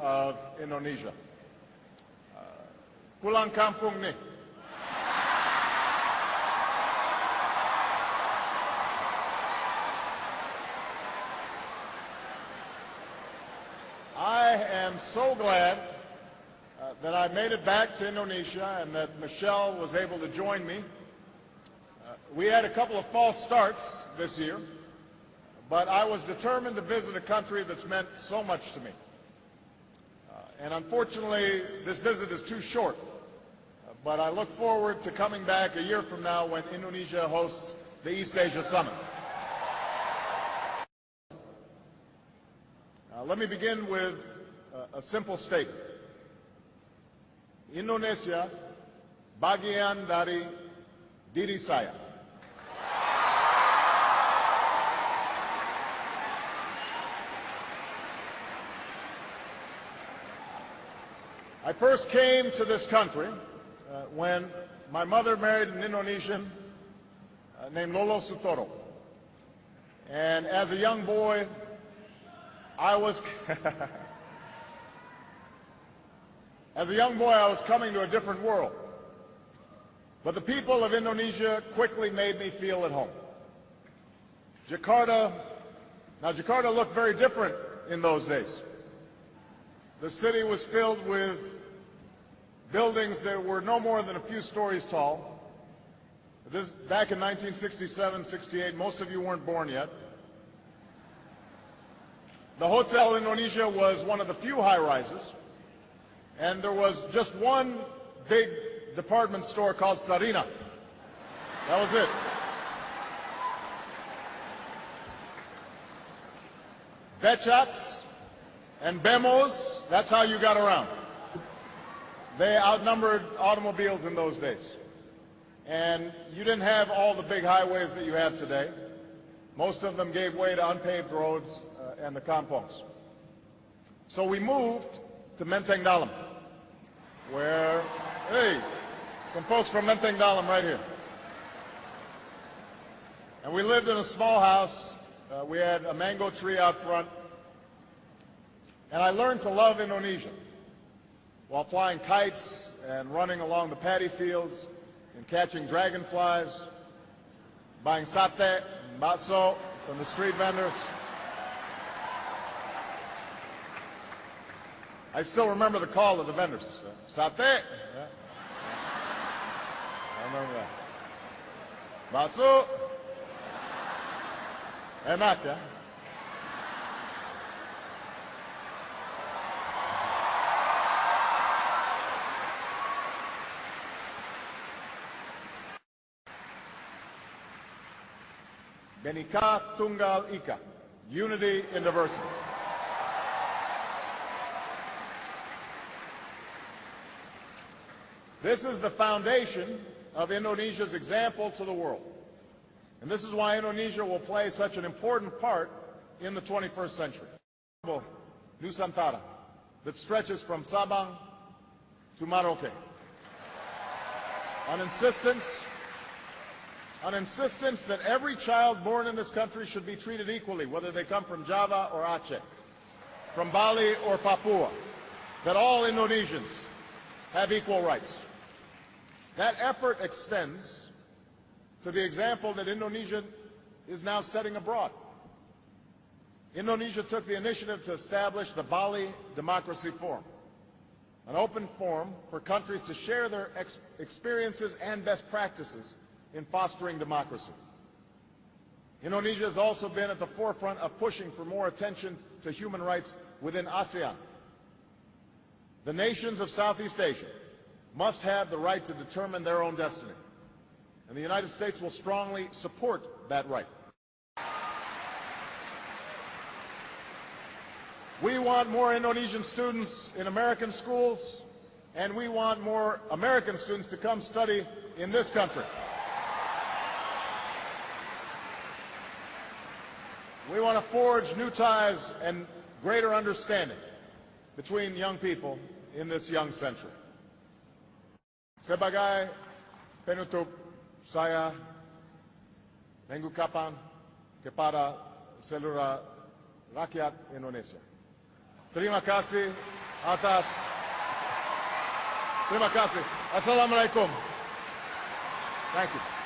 of Indonesia. Pulang kampung nih. I am so glad that I made it back to Indonesia and that Michelle was able to join me. We had a couple of false starts this year, but I was determined to visit a country that's meant so much to me. And unfortunately, this visit is too short, but I look forward to coming back a year from now when Indonesia hosts the East Asia Summit. Let me begin with a simple statement. Indonesia bagian dari diri saya. I first came to this country when my mother married an Indonesian named Lolo Sutoro. And as a young boy, I was coming to a different world. But the people of Indonesia quickly made me feel at home. Jakarta looked very different in those days. The city was filled with buildings that were no more than a few stories tall. Back in 1967, 68, most of you weren't born yet. The Hotel Indonesia was one of the few high-rises, and there was just one big department store called Sarina. That was it. Becaks and Bemos, that's how you got around. They outnumbered automobiles in those days. And you didn't have all the big highways that you have today. Most of them gave way to unpaved roads and the kampongs. So we moved to Menteng Dalam, where, hey, some folks from Menteng Dalam right here. And we lived in a small house. We had a mango tree out front. And I learned to love Indonesia while flying kites and running along the paddy fields and catching dragonflies, buying sate and bakso from the street vendors. I still remember the call of the vendors. Sate. Yeah. I remember that. Bakso. Enak, yeah? Bhinneka Tunggal Ika, unity in diversity. This is the foundation of Indonesia's example to the world. And this is why Indonesia will play such an important part in the 21st century. Nusantara, that stretches from Sabang to Merauke. On insistence that every child born in this country should be treated equally, whether they come from Java or Aceh, from Bali or Papua, that all Indonesians have equal rights. That effort extends to the example that Indonesia is now setting abroad. Indonesia took the initiative to establish the Bali Democracy Forum, an open forum for countries to share their experiences and best practices in fostering democracy. Indonesia has also been at the forefront of pushing for more attention to human rights within ASEAN. The nations of Southeast Asia must have the right to determine their own destiny, and the United States will strongly support that right. We want more Indonesian students in American schools, and we want more American students to come study in this country. We want to forge new ties and greater understanding between young people in this young century. Sebagai penutup, saya mengucapkan kepada seluruh rakyat Indonesia. Terima kasih atas. Terima kasih. Assalamualaikum. Thank you.